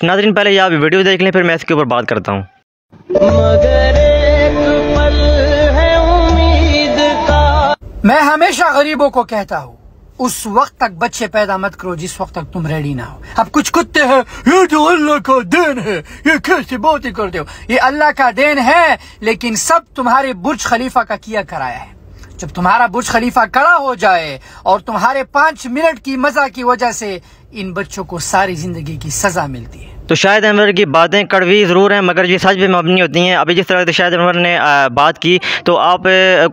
नाज़रीन पहले ये आप वीडियो देख लें, फिर मैं इसके ऊपर बात करता हूँ। मगर एक पल है उम्मीद का। मैं हमेशा गरीबों को कहता हूँ, उस वक्त तक बच्चे पैदा मत करो जिस वक्त तक तुम रेडी ना हो। अब कुछ कुत्ते हैं, ये तो अल्लाह का देन है, ये कैसे बातें करते हो। ये अल्लाह का देन है, लेकिन सब तुम्हारे बुर्ज खलीफा का किया कराया है। जब तुम्हारा बुर्ज खलीफा खड़ा हो जाए और तुम्हारे 5 मिनट की मजा की वजह से इन बच्चों को सारी जिंदगी की सजा मिलती है। तो शाहिद अनवर की बातें कड़वी ज़रूर हैं, मगर ये सच पे मबनी होती हैं। अभी जिस तरह से शाहिद अनवर ने बात की, तो आप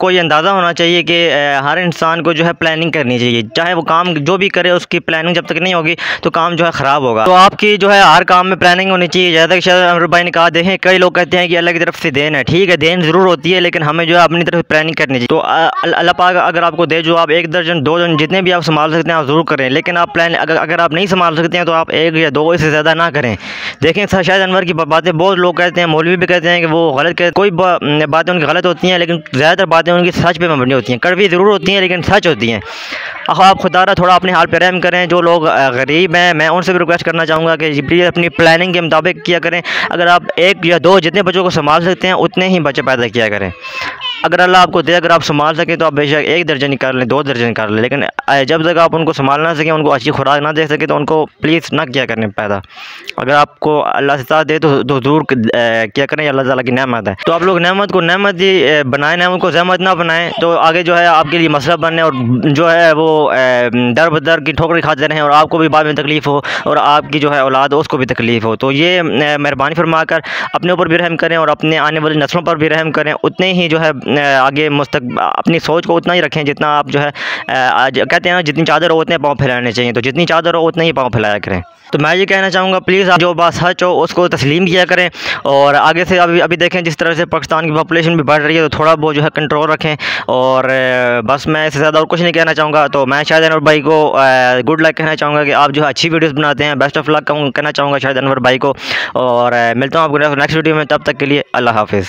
को ये अंदाज़ा होना चाहिए कि हर इंसान को जो है प्लानिंग करनी चाहिए। चाहे वो काम जो भी करे, उसकी प्लानिंग जब तक नहीं होगी तो काम जो है ख़राब होगा। तो आपकी जो है हर काम में प्लानिंग होनी चाहिए। जैसा कि शाहिद अनवर भाई ने कहा, देखें कई लोग कहते हैं कि अल्लाह की तरफ से देन है। ठीक है, देन ज़रूर होती है, लेकिन हमें जो है अपनी तरफ प्लानिंग करनी चाहिए। तो अल्लाह पाक अगर आपको दे, जो आप 1 दर्जन 2 दर्जन जितने भी आप संभाल सकते हैं आप ज़रूर करें। लेकिन आप प्लान अगर आप नहीं संभाल सकते हैं तो आप 1 या 2 इससे ज़्यादा ना करें। देखें शाहिद अनवर की बातें बहुत लोग कहते हैं, मौलवी भी कहते हैं कि वो गलत कहते, कोई बातें उनकी गलत होती हैं, लेकिन ज़्यादातर बातें उनकी सच पे मबनी होती हैं। कड़वी ज़रूर होती हैं लेकिन सच होती हैं। आप खुदारा थोड़ा अपने हाल पे रहम करें। जो लोग गरीब हैं, मैं उनसे भी रिक्वेस्ट करना चाहूँगा कि प्लीज़ अपनी प्लानिंग के मुताबिक किया करें। अगर आप 1 या 2 जितने बच्चों को संभाल सकते हैं उतने ही बच्चे पैदा किया करें। अगर अल्लाह आपको दे, अगर आप संभाल सकें तो आप बेशक 1 दर्जन निकाल लें, 2 दर्जन निकाल लें, लेकिन जब तक आप उनको संभाल ना सकें, उनको अच्छी खुराक ना दे सकें, तो उनको प्लीज़ ना किया करें पैदा। अगर आपको अल्लाह से साथ दे तो ज़रूर किया करें, अल्लाह ताला की नेमत है। तो आप लोग नेमत को नेमत ही बनाएं, नेमत को ज़हमत ना बनाएं, तो आगे जो है आपके लिए मसला बने और जो है वो दर बदर की ठोकरें खाते रहें और आपको भी बाद में तकलीफ़ हो और आपकी जो है औलाद हो उसको भी तकलीफ़ हो। तो ये मेहरबानी फरमा कर अपने ऊपर भी रहम करें और अपने आने वाली नस्लों पर भी रहम करें। उतने ही जो है आगे अपनी सोच को उतना ही रखें जितना आप जो है आज कहते हैं ना, जितनी चादर हो उतने पाँव फैलाने चाहिए। तो जितनी चादर हो उतने ही पाँव फैलाया करें। तो मैं ये कहना चाहूँगा, प्लीज़ जो बात सच हो उसको तस्लीम किया करें। और आगे से अभी देखें जिस तरह से पाकिस्तान की पॉपुलेशन भी बढ़ रही है, तो थोड़ा बहुत जो है कंट्रोल रखें। और बस मैं इससे ज़्यादा और कुछ नहीं कहना चाहूँगा। तो मैं शाहिद अनवर भाई को गुड लक कहना चाहूँगा कि आप जो है अच्छी वीडियोज़ बनाते हैं। बेस्ट ऑफ लक कहना चाहूँगा शाहिद अनवर भाई को। और मिलता हूँ आपको नेक्स्ट वीडियो में, तब तक के लिए अल्लाह हाफिज़।